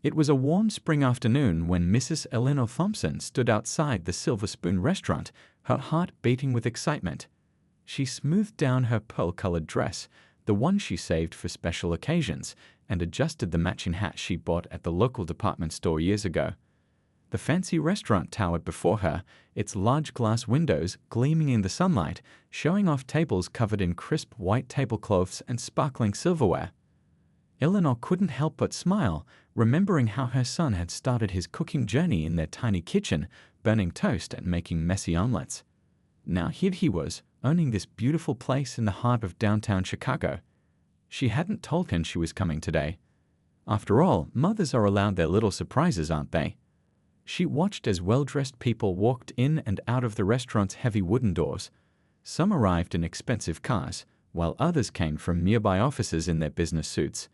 It was a warm spring afternoon when Mrs. Eleanor Thompson stood outside the Silver Spoon restaurant, her heart beating with excitement. She smoothed down her pearl-colored dress, the one she saved for special occasions, and adjusted the matching hat she bought at the local department store years ago. The fancy restaurant towered before her, its large glass windows gleaming in the sunlight, showing off tables covered in crisp white tablecloths and sparkling silverware. Eleanor couldn't help but smile, remembering how her son had started his cooking journey in their tiny kitchen, burning toast and making messy omelets. Now here he was, owning this beautiful place in the heart of downtown Chicago. She hadn't told him she was coming today. After all, mothers are allowed their little surprises, aren't they? She watched as well-dressed people walked in and out of the restaurant's heavy wooden doors. Some arrived in expensive cars, while others came from nearby offices in their business suits.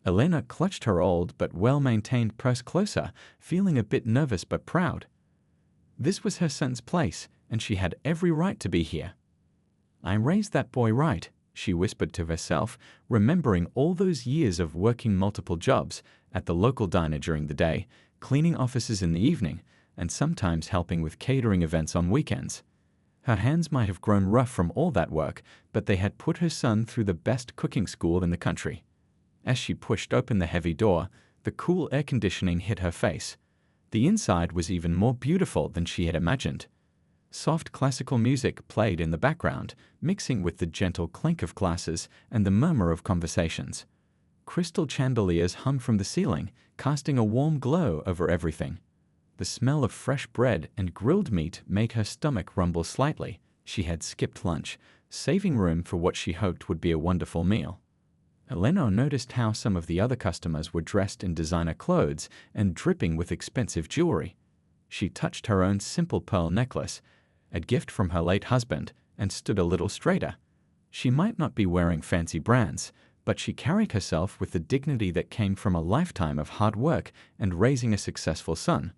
Elena clutched her old but well-maintained purse closer, feeling a bit nervous but proud. This was her son's place, and she had every right to be here. "I raised that boy right," she whispered to herself, remembering all those years of working multiple jobs, at the local diner during the day, cleaning offices in the evening, and sometimes helping with catering events on weekends. Her hands might have grown rough from all that work, but they had put her son through the best cooking school in the country. As she pushed open the heavy door, the cool air conditioning hit her face. The inside was even more beautiful than she had imagined. Soft classical music played in the background, mixing with the gentle clink of glasses and the murmur of conversations. Crystal chandeliers hung from the ceiling, casting a warm glow over everything. The smell of fresh bread and grilled meat made her stomach rumble slightly. She had skipped lunch, saving room for what she hoped would be a wonderful meal. Elena noticed how some of the other customers were dressed in designer clothes and dripping with expensive jewelry. She touched her own simple pearl necklace, a gift from her late husband, and stood a little straighter. She might not be wearing fancy brands, but she carried herself with the dignity that came from a lifetime of hard work and raising a successful son.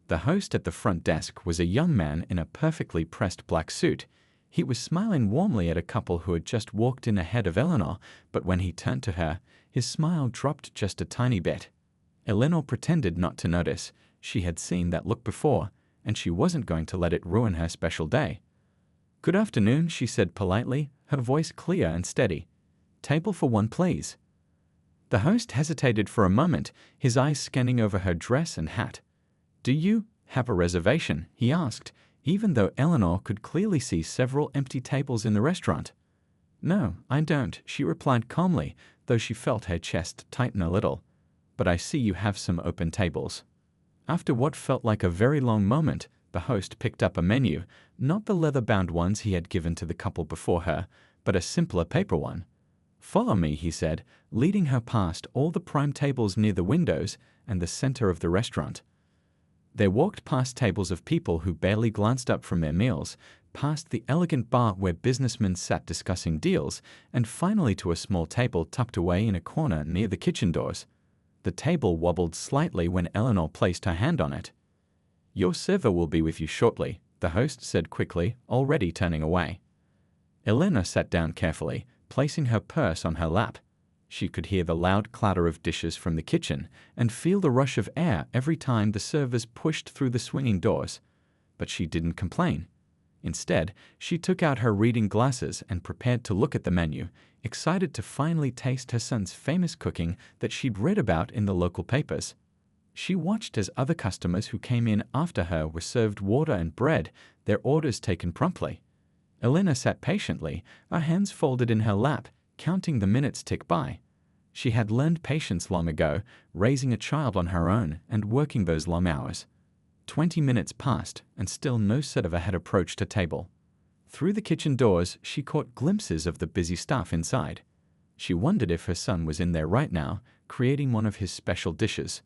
The host at the front desk was a young man in a perfectly pressed black suit. He was smiling warmly at a couple who had just walked in ahead of Eleanor, but when he turned to her, his smile dropped just a tiny bit. Eleanor pretended not to notice. She had seen that look before, and she wasn't going to let it ruin her special day. "Good afternoon," she said politely, her voice clear and steady. "Table for one, please." The host hesitated for a moment, his eyes scanning over her dress and hat. "Do you have a reservation?" he asked, even though Eleanor could clearly see several empty tables in the restaurant. "No, I don't," she replied calmly, though she felt her chest tighten a little. "But I see you have some open tables." After what felt like a very long moment, the host picked up a menu, not the leather-bound ones he had given to the couple before her, but a simpler paper one. "Follow me," he said, leading her past all the prime tables near the windows and the center of the restaurant. They walked past tables of people who barely glanced up from their meals, past the elegant bar where businessmen sat discussing deals, and finally to a small table tucked away in a corner near the kitchen doors. The table wobbled slightly when Eleanor placed her hand on it. "Your server will be with you shortly," the host said quickly, already turning away. Elena sat down carefully, placing her purse on her lap. She could hear the loud clatter of dishes from the kitchen and feel the rush of air every time the servers pushed through the swinging doors. But she didn't complain. Instead, she took out her reading glasses and prepared to look at the menu, excited to finally taste her son's famous cooking that she'd read about in the local papers. She watched as other customers who came in after her were served water and bread, their orders taken promptly. Elena sat patiently, her hands folded in her lap, counting the minutes tick by. She had learned patience long ago, raising a child on her own and working those long hours. 20 minutes passed, and still no server had approached her table. Through the kitchen doors, she caught glimpses of the busy staff inside. She wondered if her son was in there right now, creating one of his special dishes.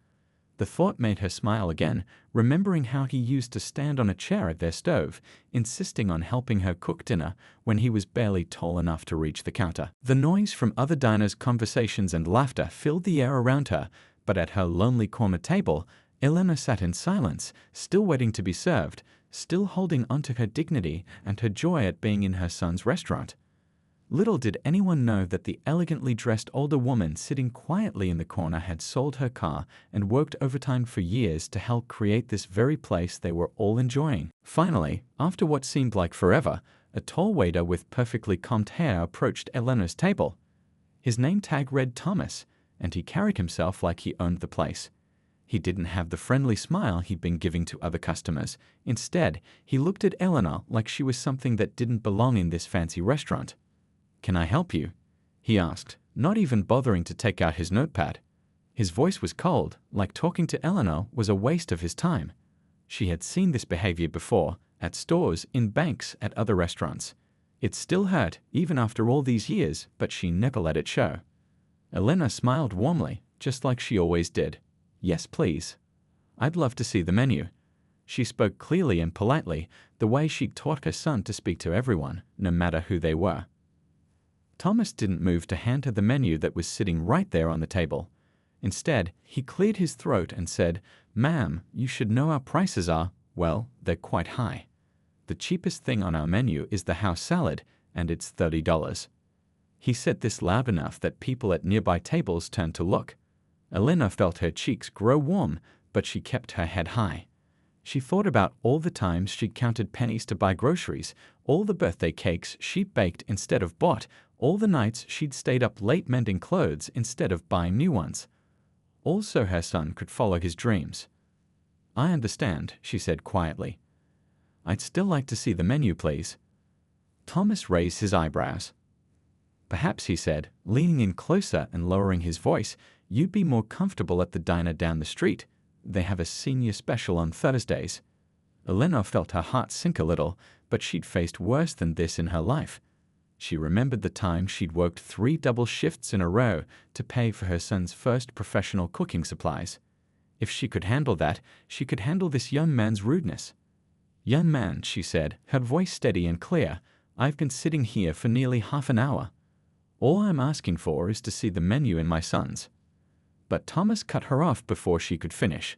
The thought made her smile again, remembering how he used to stand on a chair at their stove, insisting on helping her cook dinner when he was barely tall enough to reach the counter. The noise from other diners' conversations and laughter filled the air around her, but at her lonely corner table, Elena sat in silence, still waiting to be served, still holding onto her dignity and her joy at being in her son's restaurant. Little did anyone know that the elegantly dressed older woman sitting quietly in the corner had sold her car and worked overtime for years to help create this very place they were all enjoying. Finally, after what seemed like forever, a tall waiter with perfectly combed hair approached Eleanor's table. His name tag read Thomas, and he carried himself like he owned the place. He didn't have the friendly smile he'd been giving to other customers. Instead, he looked at Eleanor like she was something that didn't belong in this fancy restaurant. "Can I help you?" he asked, not even bothering to take out his notepad. His voice was cold, like talking to Eleanor was a waste of his time. She had seen this behavior before, at stores, in banks, at other restaurants. It still hurt, even after all these years, but she never let it show. Eleanor smiled warmly, just like she always did. "Yes, please. I'd love to see the menu." She spoke clearly and politely, the way she'd taught her son to speak to everyone, no matter who they were. Thomas didn't move to hand her the menu that was sitting right there on the table. Instead, he cleared his throat and said, "Ma'am, you should know our prices are, well, they're quite high. The cheapest thing on our menu is the house salad, and it's $30. He said this loud enough that people at nearby tables turned to look. Eleanor felt her cheeks grow warm, but she kept her head high. She thought about all the times she'd counted pennies to buy groceries, all the birthday cakes she'd baked instead of bought, all the nights she'd stayed up late mending clothes instead of buying new ones. Also, her son could follow his dreams. "I understand," she said quietly. "I'd still like to see the menu, please." Thomas raised his eyebrows. "Perhaps," he said, leaning in closer and lowering his voice, "you'd be more comfortable at the diner down the street. They have a senior special on Thursdays." Eleanor felt her heart sink a little, but she'd faced worse than this in her life. She remembered the time she'd worked 3 double shifts in a row to pay for her son's first professional cooking supplies. If she could handle that, she could handle this young man's rudeness. "Young man," she said, her voice steady and clear, "I've been sitting here for nearly half an hour. All I'm asking for is to see the menu in my son's." But Thomas cut her off before she could finish.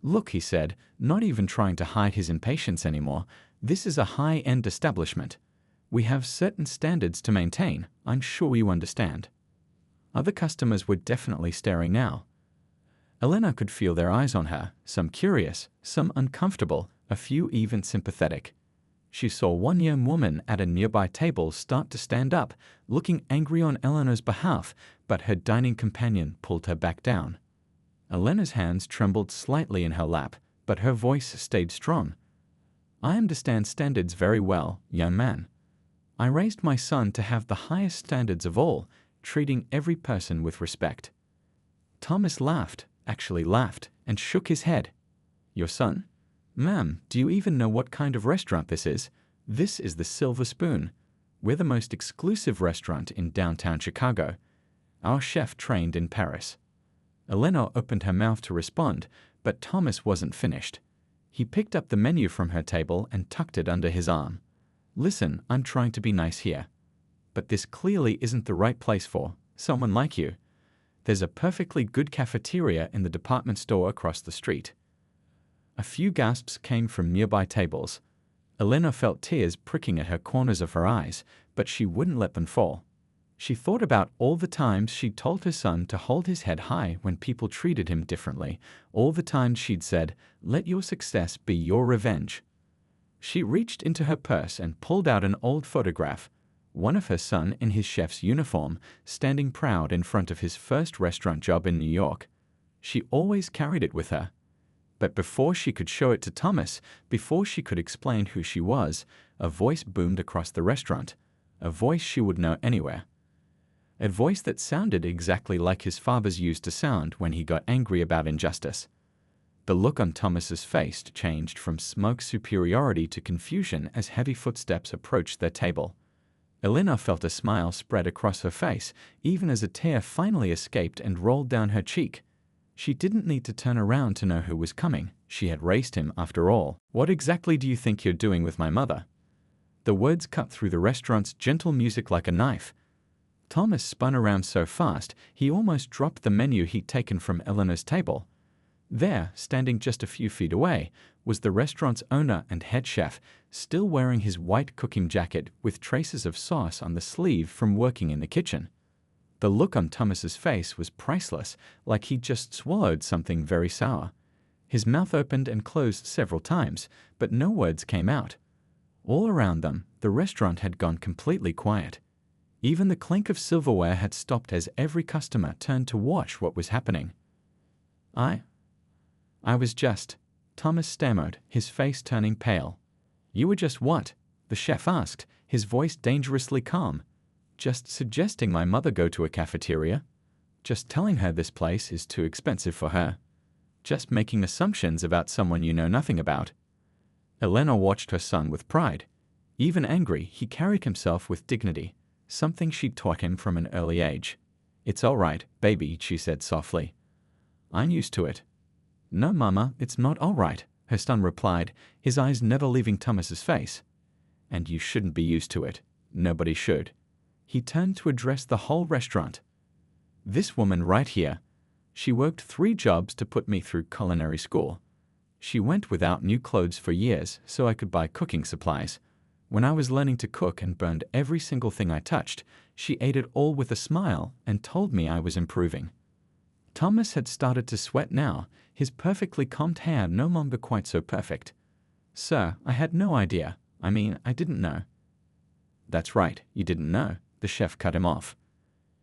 "Look," he said, not even trying to hide his impatience anymore, "this is a high-end establishment. We have certain standards to maintain. I'm sure you understand." Other customers were definitely staring now. Eleanor could feel their eyes on her, some curious, some uncomfortable, a few even sympathetic. She saw one young woman at a nearby table start to stand up, looking angry on Eleanor's behalf, but her dining companion pulled her back down. Eleanor's hands trembled slightly in her lap, but her voice stayed strong. "I understand standards very well, young man. I raised my son to have the highest standards of all, treating every person with respect." Thomas laughed, actually laughed, and shook his head. "Your son? Ma'am, do you even know what kind of restaurant this is? This is the Silver Spoon. We're the most exclusive restaurant in downtown Chicago. Our chef trained in Paris." Eleanor opened her mouth to respond, but Thomas wasn't finished. He picked up the menu from her table and tucked it under his arm. "Listen, I'm trying to be nice here, but this clearly isn't the right place for someone like you. There's a perfectly good cafeteria in the department store across the street." A few gasps came from nearby tables. Eleanor felt tears pricking at her corners of her eyes, but she wouldn't let them fall. She thought about all the times she'd told her son to hold his head high when people treated him differently, all the times she'd said, "Let your success be your revenge." She reached into her purse and pulled out an old photograph, one of her son in his chef's uniform, standing proud in front of his first restaurant job in New York. She always carried it with her. But before she could show it to Thomas, before she could explain who she was, a voice boomed across the restaurant, a voice she would know anywhere. A voice that sounded exactly like his father's used to sound when he got angry about injustice. The look on Thomas's face changed from smug superiority to confusion as heavy footsteps approached their table. Eleanor felt a smile spread across her face, even as a tear finally escaped and rolled down her cheek. She didn't need to turn around to know who was coming. She had raised him, after all. "What exactly do you think you're doing with my mother?" The words cut through the restaurant's gentle music like a knife. Thomas spun around so fast, he almost dropped the menu he'd taken from Eleanor's table. There, standing just a few feet away, was the restaurant's owner and head chef, still wearing his white cooking jacket with traces of sauce on the sleeve from working in the kitchen. The look on Thomas's face was priceless, like he'd just swallowed something very sour. His mouth opened and closed several times, but no words came out. All around them, the restaurant had gone completely quiet. Even the clink of silverware had stopped as every customer turned to watch what was happening. I was just, Thomas stammered, his face turning pale. You were just what? The chef asked, his voice dangerously calm. Just suggesting my mother go to a cafeteria? Just telling her this place is too expensive for her? Just making assumptions about someone you know nothing about? Elena watched her son with pride. Even angry, he carried himself with dignity, something she'd taught him from an early age. It's all right, baby, she said softly. I'm used to it. No, Mama, it's not all right, her son replied, his eyes never leaving Thomas's face. And you shouldn't be used to it. Nobody should. He turned to address the whole restaurant. This woman right here, she worked 3 jobs to put me through culinary school. She went without new clothes for years so I could buy cooking supplies. When I was learning to cook and burned every single thing I touched, she ate it all with a smile and told me I was improving. Thomas had started to sweat now, his perfectly combed hair no longer quite so perfect. Sir, I had no idea. I didn't know. That's right, you didn't know, the chef cut him off.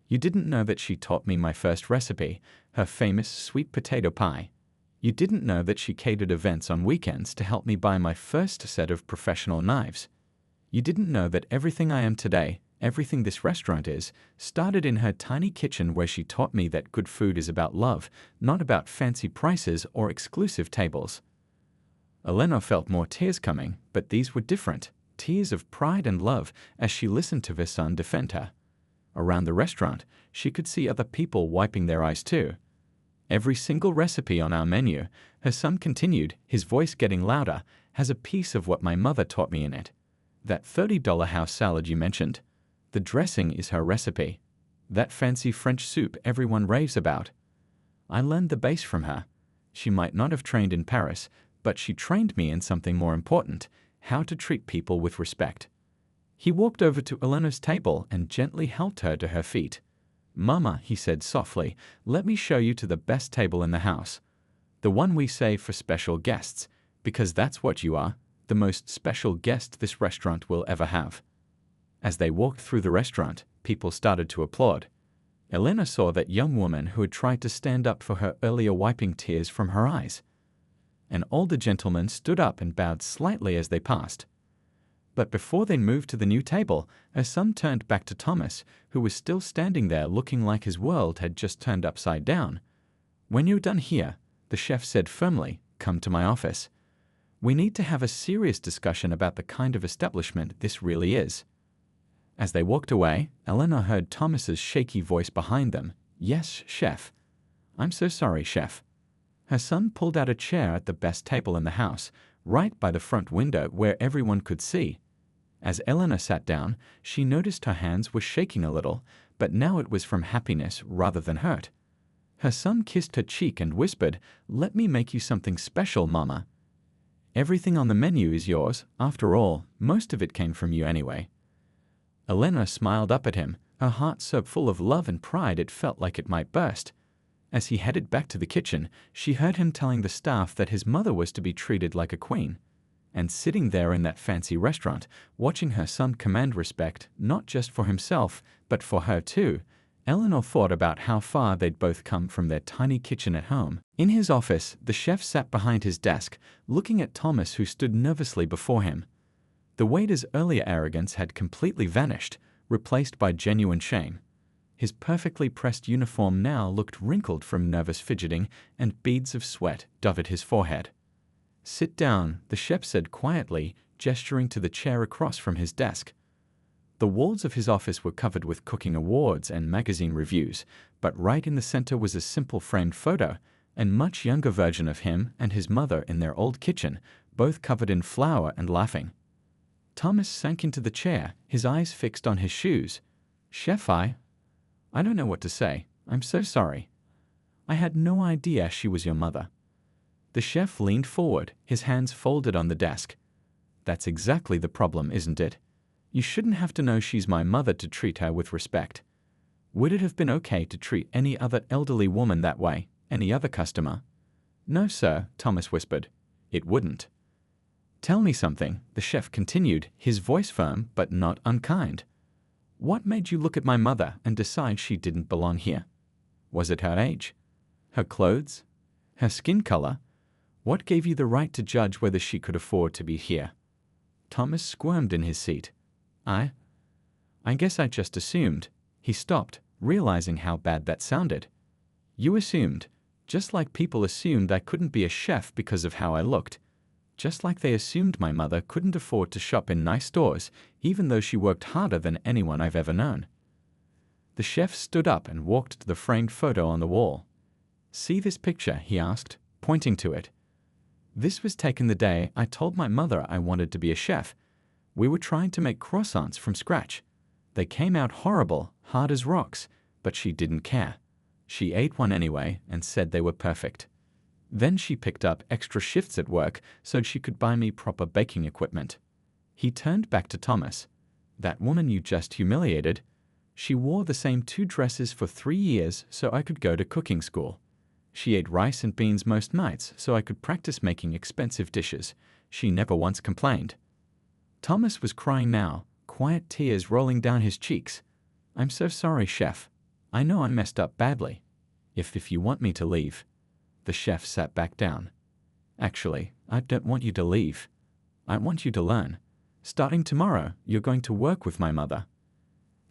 You didn't know that she taught me my first recipe, her famous sweet potato pie. You didn't know that she catered events on weekends to help me buy my first set of professional knives. You didn't know that everything I am today, everything this restaurant is, started in her tiny kitchen where she taught me that good food is about love, not about fancy prices or exclusive tables. Elena felt more tears coming, but these were different, tears of pride and love as she listened to her son defend her. Around the restaurant, she could see other people wiping their eyes too. Every single recipe on our menu, her son continued, his voice getting louder, has a piece of what my mother taught me in it. That $30 house salad you mentioned, the dressing is her recipe. That fancy French soup everyone raves about. I learned the base from her. She might not have trained in Paris, but she trained me in something more important, how to treat people with respect. He walked over to Elena's table and gently helped her to her feet. Mama, he said softly, let me show you to the best table in the house. The one we save for special guests, because that's what you are, the most special guest this restaurant will ever have. As they walked through the restaurant, people started to applaud. Elena saw that young woman who had tried to stand up for her earlier, wiping tears from her eyes. An older gentleman stood up and bowed slightly as they passed. But before they moved to the new table, her son turned back to Thomas, who was still standing there looking like his world had just turned upside down. When you're done here, the chef said firmly, come to my office. We need to have a serious discussion about the kind of establishment this really is. As they walked away, Elena heard Thomas's shaky voice behind them. Yes, chef. I'm so sorry, chef. Her son pulled out a chair at the best table in the house, right by the front window where everyone could see. As Elena sat down, she noticed her hands were shaking a little, but now it was from happiness rather than hurt. Her son kissed her cheek and whispered, let me make you something special, Mama. Everything on the menu is yours. After all, most of it came from you anyway. Elena smiled up at him, her heart so full of love and pride it felt like it might burst. As he headed back to the kitchen, she heard him telling the staff that his mother was to be treated like a queen. And sitting there in that fancy restaurant, watching her son command respect not just for himself, but for her too, Eleanor thought about how far they'd both come from their tiny kitchen at home. In his office, the chef sat behind his desk, looking at Thomas, who stood nervously before him. The waiter's earlier arrogance had completely vanished, replaced by genuine shame. His perfectly pressed uniform now looked wrinkled from nervous fidgeting, and beads of sweat dotted his forehead. Sit down, the chef said quietly, gesturing to the chair across from his desk. The walls of his office were covered with cooking awards and magazine reviews, but right in the center was a simple framed photo, a much younger version of him and his mother in their old kitchen, both covered in flour and laughing. Thomas sank into the chair, his eyes fixed on his shoes. Chef, I don't know what to say. I'm so sorry. I had no idea she was your mother. The chef leaned forward, his hands folded on the desk. That's exactly the problem, isn't it? You shouldn't have to know she's my mother to treat her with respect. Would it have been okay to treat any other elderly woman that way, any other customer? No, sir, Thomas whispered. It wouldn't. Tell me something, the chef continued, his voice firm but not unkind. What made you look at my mother and decide she didn't belong here? Was it her age? Her clothes? Her skin color? What gave you the right to judge whether she could afford to be here? Thomas squirmed in his seat. I guess I just assumed. He stopped, realizing how bad that sounded. You assumed, just like people assumed I couldn't be a chef because of how I looked. Just like they assumed my mother couldn't afford to shop in nice stores, even though she worked harder than anyone I've ever known. The chef stood up and walked to the framed photo on the wall. See this picture, he asked, pointing to it. This was taken the day I told my mother I wanted to be a chef. We were trying to make croissants from scratch. They came out horrible, hard as rocks, but she didn't care. She ate one anyway and said they were perfect. Then she picked up extra shifts at work so she could buy me proper baking equipment. He turned back to Thomas. That woman you just humiliated, she wore the same 2 dresses for 3 years so I could go to cooking school. She ate rice and beans most nights so I could practice making expensive dishes. She never once complained. Thomas was crying now, quiet tears rolling down his cheeks. I'm so sorry, chef. I know I messed up badly. If you want me to leave. The chef sat back down. Actually, I don't want you to leave. I want you to learn. Starting tomorrow, you're going to work with my mother.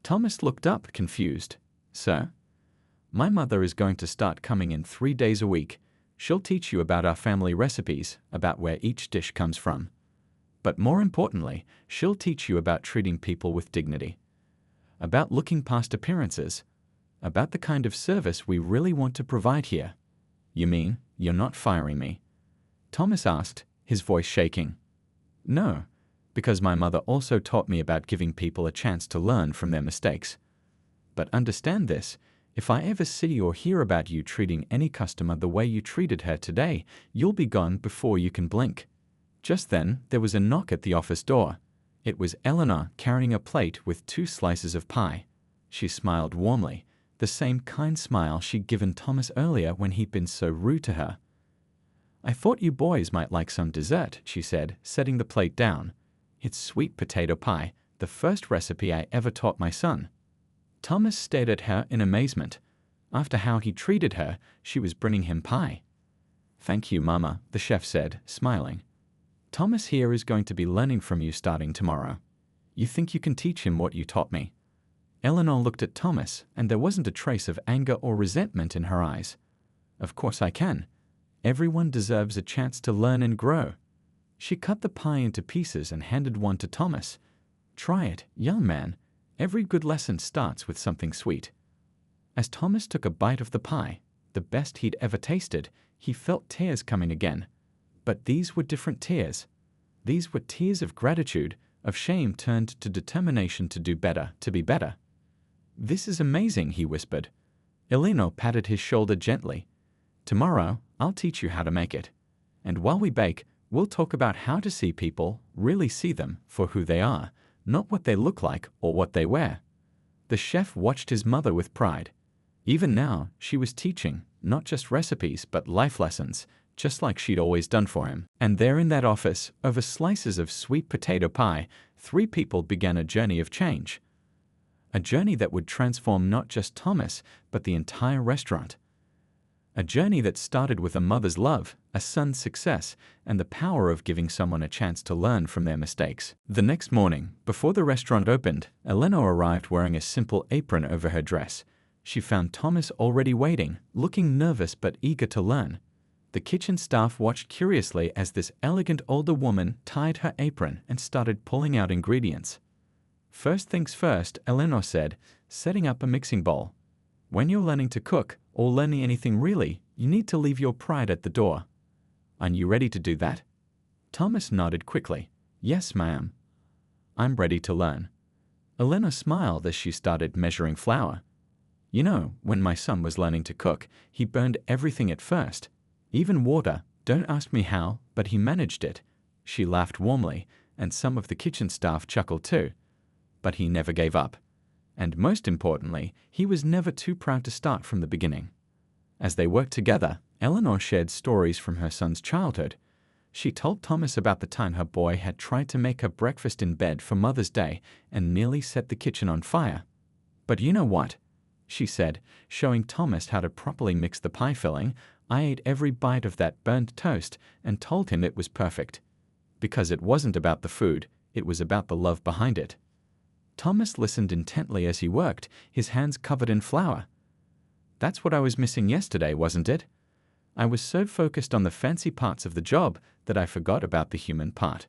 Thomas looked up, confused. Sir? My mother is going to start coming in 3 days a week. She'll teach you about our family recipes, about where each dish comes from. But more importantly, she'll teach you about treating people with dignity. About looking past appearances. About the kind of service we really want to provide here. You mean you're not firing me? Thomas asked, his voice shaking. No, because my mother also taught me about giving people a chance to learn from their mistakes. But understand this, if I ever see or hear about you treating any customer the way you treated her today, you'll be gone before you can blink. Just then, there was a knock at the office door. It was Eleanor carrying a plate with 2 slices of pie. She smiled warmly, the same kind smile she'd given Thomas earlier when he'd been so rude to her. I thought you boys might like some dessert, she said, setting the plate down. It's sweet potato pie, the first recipe I ever taught my son. Thomas stared at her in amazement. After how he treated her, she was bringing him pie. Thank you, Mama, the chef said, smiling. Thomas here is going to be learning from you starting tomorrow. You think you can teach him what you taught me? Eleanor looked at Thomas, and there wasn't a trace of anger or resentment in her eyes. Of course I can. Everyone deserves a chance to learn and grow. She cut the pie into pieces and handed one to Thomas. Try it, young man. Every good lesson starts with something sweet. As Thomas took a bite of the pie, the best he'd ever tasted, he felt tears coming again. But these were different tears. These were tears of gratitude, of shame turned to determination to do better, to be better. This is amazing, he whispered. Eleanor patted his shoulder gently. Tomorrow, I'll teach you how to make it. And while we bake, we'll talk about how to see people, really see them for who they are, not what they look like or what they wear. The chef watched his mother with pride. Even now, she was teaching, not just recipes, but life lessons, just like she'd always done for him. And there in that office, over slices of sweet potato pie, 3 people began a journey of change. A journey that would transform not just Thomas, but the entire restaurant. A journey that started with a mother's love, a son's success, and the power of giving someone a chance to learn from their mistakes. The next morning, before the restaurant opened, Eleanor arrived wearing a simple apron over her dress. She found Thomas already waiting, looking nervous but eager to learn. The kitchen staff watched curiously as this elegant older woman tied her apron and started pulling out ingredients. First things first, Eleanor said, setting up a mixing bowl. When you're learning to cook, or learning anything really, you need to leave your pride at the door. Are you ready to do that? Thomas nodded quickly. Yes, ma'am. I'm ready to learn. Eleanor smiled as she started measuring flour. You know, when my son was learning to cook, he burned everything at first. Even water, Don't ask me how, but he managed it. She laughed warmly, and some of the kitchen staff chuckled too. But he never gave up. And most importantly, he was never too proud to start from the beginning. As they worked together, Eleanor shared stories from her son's childhood. She told Thomas about the time her boy had tried to make her breakfast in bed for Mother's Day and nearly set the kitchen on fire. "But you know what?" she said, showing Thomas how to properly mix the pie filling. "I ate every bite of that burnt toast and told him it was perfect. Because it wasn't about the food, it was about the love behind it." Thomas listened intently as he worked, his hands covered in flour. "That's what I was missing yesterday, wasn't it? I was so focused on the fancy parts of the job that I forgot about the human part."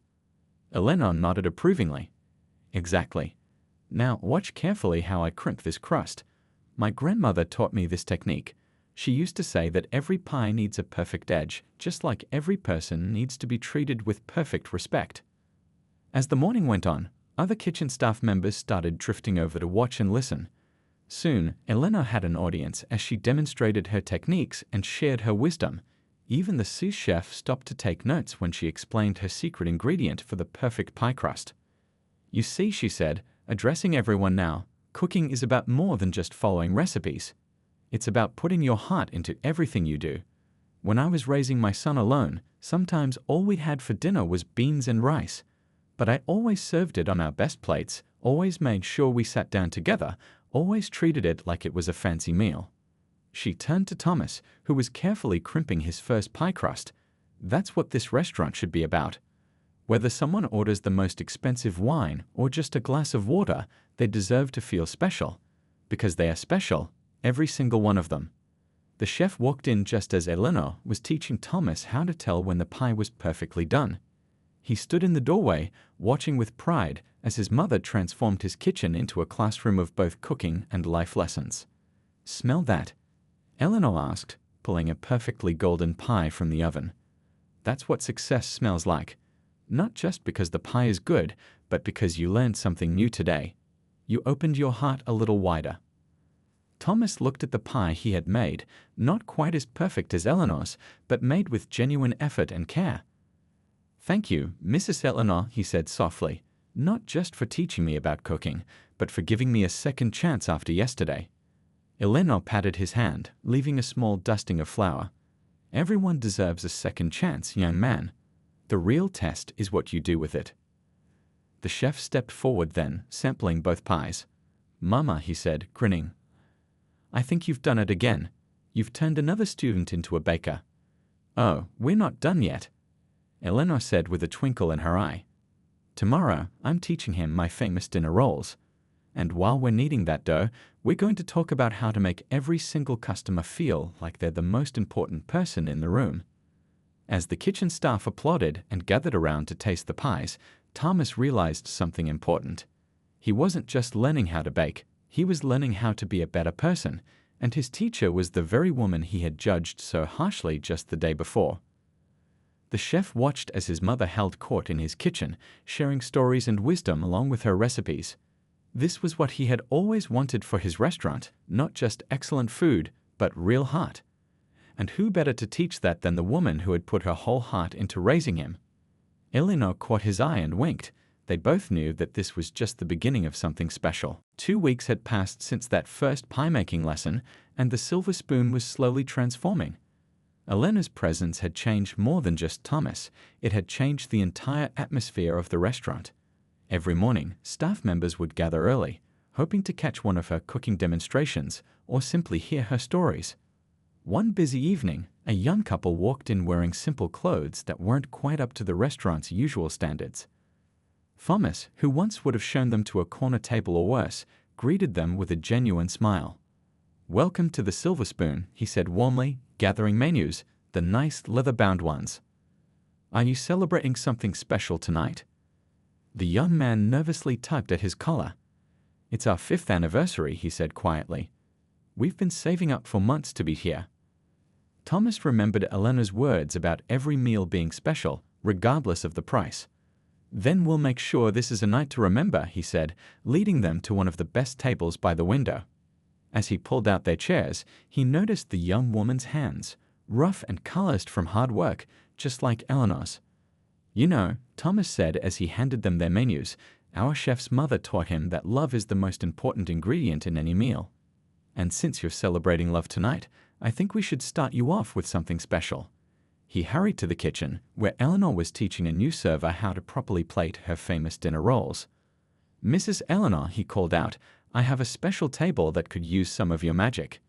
Eleanor nodded approvingly. "Exactly. Now watch carefully how I crimp this crust. My grandmother taught me this technique. She used to say that every pie needs a perfect edge, just like every person needs to be treated with perfect respect." As the morning went on, other kitchen staff members started drifting over to watch and listen. Soon, Eleanor had an audience as she demonstrated her techniques and shared her wisdom. Even the sous chef stopped to take notes when she explained her secret ingredient for the perfect pie crust. "You see," she said, addressing everyone now, "cooking is about more than just following recipes. It's about putting your heart into everything you do. When I was raising my son alone, sometimes all we had for dinner was beans and rice. But I always served it on our best plates, always made sure we sat down together, always treated it like it was a fancy meal." She turned to Thomas, who was carefully crimping his first pie crust. "That's what this restaurant should be about. Whether someone orders the most expensive wine or just a glass of water, they deserve to feel special. Because they are special, every single one of them." The chef walked in just as Eleanor was teaching Thomas how to tell when the pie was perfectly done. He stood in the doorway, watching with pride as his mother transformed his kitchen into a classroom of both cooking and life lessons. "Smell that?" Eleanor asked, pulling a perfectly golden pie from the oven. "That's what success smells like. Not just because the pie is good, but because you learned something new today. You opened your heart a little wider." Thomas looked at the pie he had made, not quite as perfect as Eleanor's, but made with genuine effort and care. "Thank you, Mrs. Eleanor," he said softly, "not just for teaching me about cooking, but for giving me a second chance after yesterday." Eleanor patted his hand, leaving a small dusting of flour. "Everyone deserves a second chance, young man. The real test is what you do with it." The chef stepped forward then, sampling both pies. "Mama," he said, grinning, "I think you've done it again. You've turned another student into a baker." "Oh, we're not done yet," Eleanor said with a twinkle in her eye. "Tomorrow, I'm teaching him my famous dinner rolls. And while we're kneading that dough, we're going to talk about how to make every single customer feel like they're the most important person in the room." As the kitchen staff applauded and gathered around to taste the pies, Thomas realized something important. He wasn't just learning how to bake, he was learning how to be a better person, and his teacher was the very woman he had judged so harshly just the day before. The chef watched as his mother held court in his kitchen, sharing stories and wisdom along with her recipes. This was what he had always wanted for his restaurant, not just excellent food, but real heart. And who better to teach that than the woman who had put her whole heart into raising him? Eleanor caught his eye and winked. They both knew that this was just the beginning of something special. 2 weeks had passed since that first pie-making lesson, and the silver spoon was slowly transforming. Eleanor's presence had changed more than just Thomas. It had changed the entire atmosphere of the restaurant. Every morning, staff members would gather early, hoping to catch one of her cooking demonstrations or simply hear her stories. One busy evening, a young couple walked in wearing simple clothes that weren't quite up to the restaurant's usual standards. Thomas, who once would have shown them to a corner table or worse, greeted them with a genuine smile. "Welcome to the Silver Spoon," he said warmly, gathering menus, the nice leather-bound ones. "Are you celebrating something special tonight?" The young man nervously tugged at his collar. "It's our 5th anniversary," he said quietly. "We've been saving up for months to be here." Thomas remembered Eleanor's words about every meal being special, regardless of the price. "Then we'll make sure this is a night to remember," he said, leading them to one of the best tables by the window. As he pulled out their chairs, he noticed the young woman's hands, rough and calloused from hard work, just like Eleanor's. You know, Thomas said as he handed them their menus, our chef's mother taught him that love is the most important ingredient in any meal. And since you're celebrating love tonight, I think we should start you off with something special. He hurried to the kitchen, where Eleanor was teaching a new server how to properly plate her famous dinner rolls. Mrs. Eleanor, he called out, I have a special table that could use some of your magic.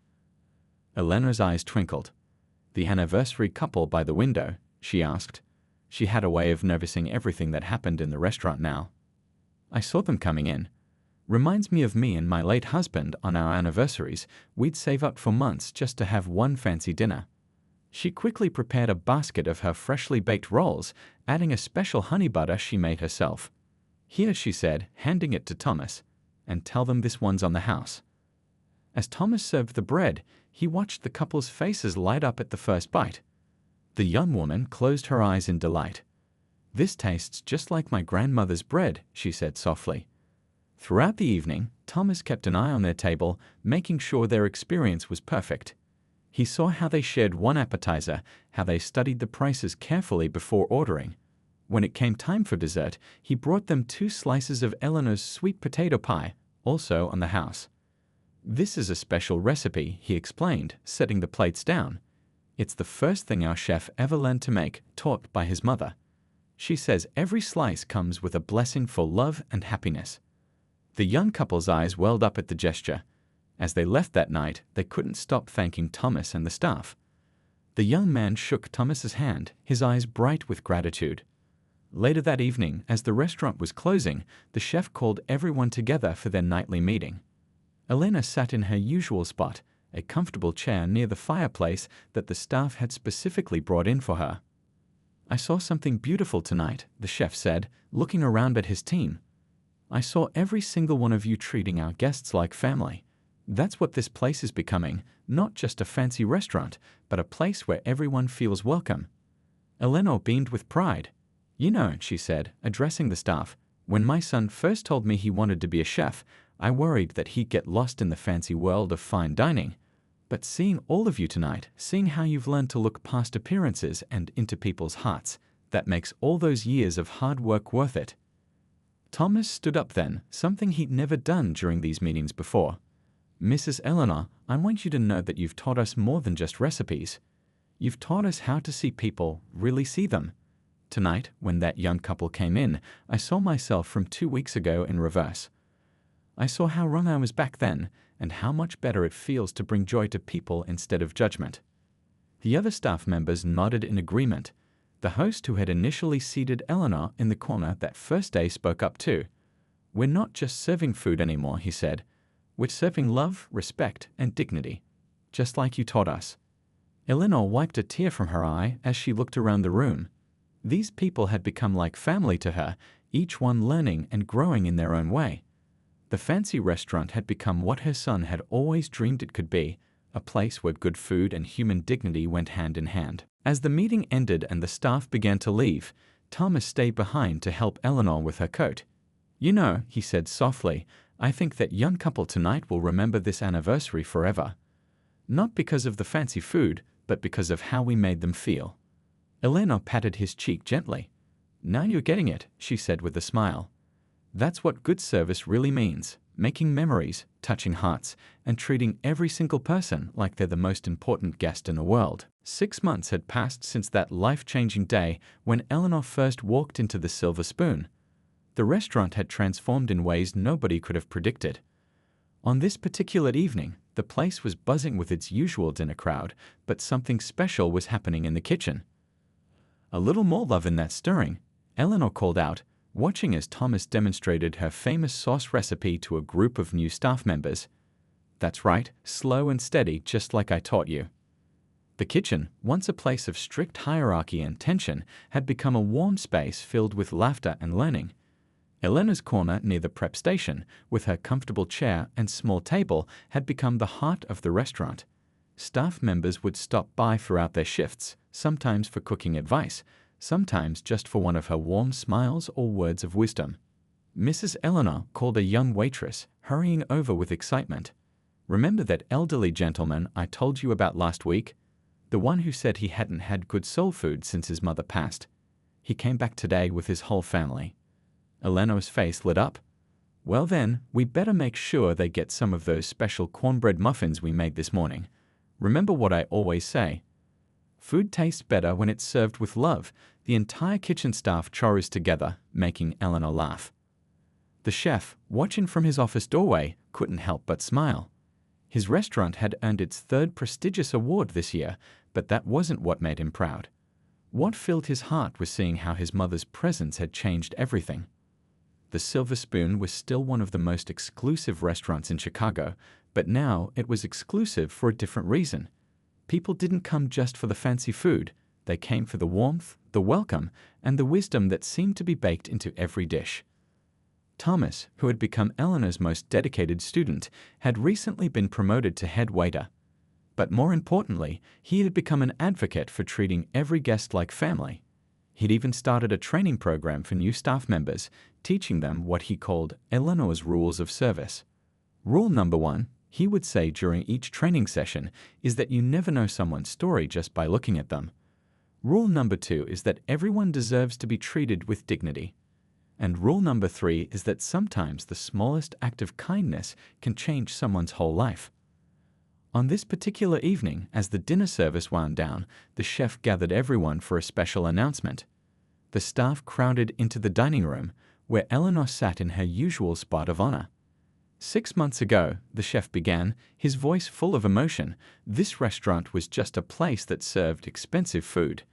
Eleanor's eyes twinkled. The anniversary couple by the window, she asked. She had a way of noticing everything that happened in the restaurant now. I saw them coming in. Reminds me of me and my late husband on our anniversaries. We'd save up for months just to have one fancy dinner. She quickly prepared a basket of her freshly baked rolls, adding a special honey butter she made herself. Here, she said, handing it to Thomas, and tell them this one's on the house. As Thomas served the bread, he watched the couple's faces light up at the first bite. The young woman closed her eyes in delight. This tastes just like my grandmother's bread, she said softly. Throughout the evening, Thomas kept an eye on their table, making sure their experience was perfect. He saw how they shared one appetizer, how they studied the prices carefully before ordering. When it came time for dessert, he brought them 2 slices of Eleanor's sweet potato pie, also on the house. This is a special recipe, he explained, setting the plates down. It's the first thing our chef ever learned to make, taught by his mother. She says every slice comes with a blessing for love and happiness. The young couple's eyes welled up at the gesture. As they left that night, they couldn't stop thanking Thomas and the staff. The young man shook Thomas's hand, his eyes bright with gratitude. Later that evening, as the restaurant was closing, the chef called everyone together for their nightly meeting. Elena sat in her usual spot, a comfortable chair near the fireplace that the staff had specifically brought in for her. I saw something beautiful tonight, the chef said, looking around at his team. I saw every single one of you treating our guests like family. That's what this place is becoming, not just a fancy restaurant, but a place where everyone feels welcome. Eleanor beamed with pride. You know, she said, addressing the staff, when my son first told me he wanted to be a chef, I worried that he'd get lost in the fancy world of fine dining. But seeing all of you tonight, seeing how you've learned to look past appearances and into people's hearts, that makes all those years of hard work worth it. Thomas stood up then, something he'd never done during these meetings before. Mrs. Eleanor, I want you to know that you've taught us more than just recipes. You've taught us how to see people, really see them. Tonight, when that young couple came in, I saw myself from 2 weeks ago in reverse. I saw how wrong I was back then, and how much better it feels to bring joy to people instead of judgment. The other staff members nodded in agreement. The host who had initially seated Eleanor in the corner that first day spoke up too. We're not just serving food anymore, he said. We're serving love, respect, and dignity, just like you taught us. Eleanor wiped a tear from her eye as she looked around the room. These people had become like family to her, each one learning and growing in their own way. The fancy restaurant had become what her son had always dreamed it could be, a place where good food and human dignity went hand in hand. As the meeting ended and the staff began to leave, Thomas stayed behind to help Eleanor with her coat. You know, he said softly, I think that young couple tonight will remember this anniversary forever. Not because of the fancy food, but because of how we made them feel. Eleanor patted his cheek gently. Now you're getting it, she said with a smile. That's what good service really means, making memories, touching hearts, and treating every single person like they're the most important guest in the world. 6 months had passed since that life-changing day when Eleanor first walked into the Silver Spoon. The restaurant had transformed in ways nobody could have predicted. On this particular evening, the place was buzzing with its usual dinner crowd, but something special was happening in the kitchen. A little more love in that stirring, Eleanor called out, watching as Thomas demonstrated her famous sauce recipe to a group of new staff members. That's right, slow and steady, just like I taught you. The kitchen, once a place of strict hierarchy and tension, had become a warm space filled with laughter and learning. Eleanor's corner near the prep station, with her comfortable chair and small table, had become the heart of the restaurant. Staff members would stop by throughout their shifts, sometimes for cooking advice, sometimes just for one of her warm smiles or words of wisdom. Mrs. Eleanor called a young waitress, hurrying over with excitement. Remember that elderly gentleman I told you about last week? the one who said he hadn't had good soul food since his mother passed. He came back today with his whole family. Eleanor's face lit up. Well then, we better make sure they get some of those special cornbread muffins we made this morning. Remember what I always say. Food tastes better when it's served with love. The entire kitchen staff chorused together, making Eleanor laugh. The chef, watching from his office doorway, couldn't help but smile. His restaurant had earned its third prestigious award this year, but that wasn't what made him proud. What filled his heart was seeing how his mother's presence had changed everything. The Silver Spoon was still one of the most exclusive restaurants in Chicago, but now it was exclusive for a different reason. People didn't come just for the fancy food. They came for the warmth, the welcome, and the wisdom that seemed to be baked into every dish. Thomas, who had become Eleanor's most dedicated student, had recently been promoted to head waiter. But more importantly, he had become an advocate for treating every guest like family. He'd even started a training program for new staff members, teaching them what he called Eleanor's rules of service. Rule number 1, he would say during each training session, is that you never know someone's story just by looking at them. Rule number 2 is that everyone deserves to be treated with dignity. And rule number 3 is that sometimes the smallest act of kindness can change someone's whole life. On this particular evening, as the dinner service wound down, the chef gathered everyone for a special announcement. The staff crowded into the dining room, where Eleanor sat in her usual spot of honor. 6 months ago, the chef began, his voice full of emotion. This restaurant was just a place that served expensive food.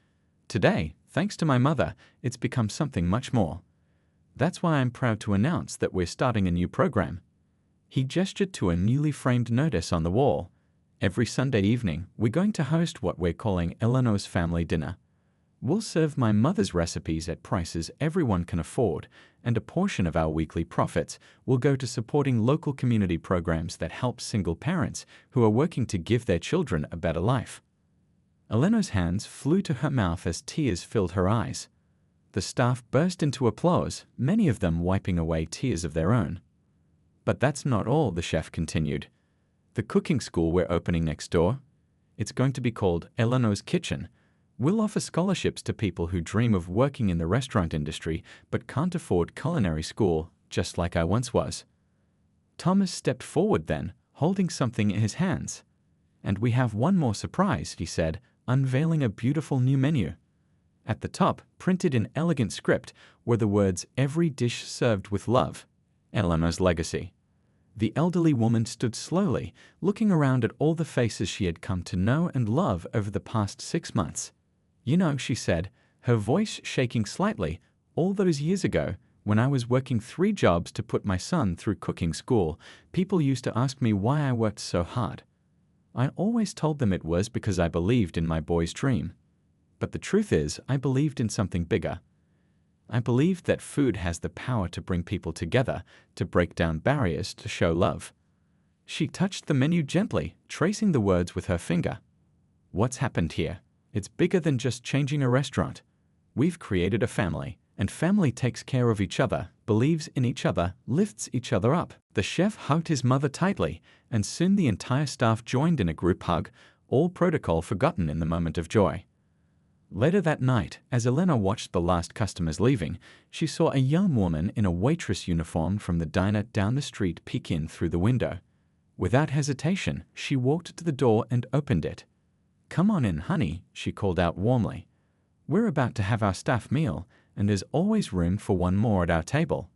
Today, thanks to my mother, it's become something much more. That's why I'm proud to announce that we're starting a new program. He gestured to a newly framed notice on the wall. Every Sunday evening, we're going to host what we're calling Eleanor's Family Dinner. We'll serve my mother's recipes at prices everyone can afford, and a portion of our weekly profits will go to supporting local community programs that help single parents who are working to give their children a better life. Eleanor's hands flew to her mouth as tears filled her eyes. The staff burst into applause, many of them wiping away tears of their own. But that's not all, the chef continued. The cooking school we're opening next door, it's going to be called Eleanor's Kitchen. We'll offer scholarships to people who dream of working in the restaurant industry but can't afford culinary school, just like I once was. Thomas stepped forward then, holding something in his hands. And we have one more surprise, he said, unveiling a beautiful new menu. At the top, printed in elegant script, were the words, "Every dish served with love, Eleanor's legacy." The elderly woman stood slowly, looking around at all the faces she had come to know and love over the past 6 months. You know, she said, her voice shaking slightly, all those years ago, when I was working 3 jobs to put my son through cooking school, people used to ask me why I worked so hard. I always told them it was because I believed in my boy's dream. But the truth is, I believed in something bigger. I believed that food has the power to bring people together, to break down barriers, to show love. She touched the menu gently, tracing the words with her finger. What's happened here? It's bigger than just changing a restaurant. We've created a family, and family takes care of each other, believes in each other, lifts each other up. The chef hugged his mother tightly, and soon the entire staff joined in a group hug, all protocol forgotten in the moment of joy. Later that night, as Eleanor watched the last customers leaving, she saw a young woman in a waitress uniform from the diner down the street peek in through the window. Without hesitation, she walked to the door and opened it. "Come on in, honey," she called out warmly. "We're about to have our staff meal, and there's always room for one more at our table."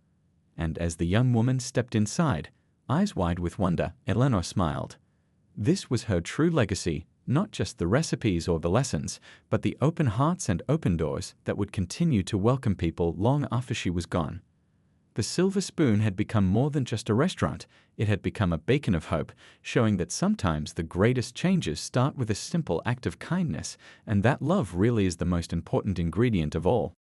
And as the young woman stepped inside, eyes wide with wonder, Eleanor smiled. This was her true legacy, not just the recipes or the lessons, but the open hearts and open doors that would continue to welcome people long after she was gone. The Silver Spoon had become more than just a restaurant. It had become a beacon of hope, showing that sometimes the greatest changes start with a simple act of kindness, and that love really is the most important ingredient of all.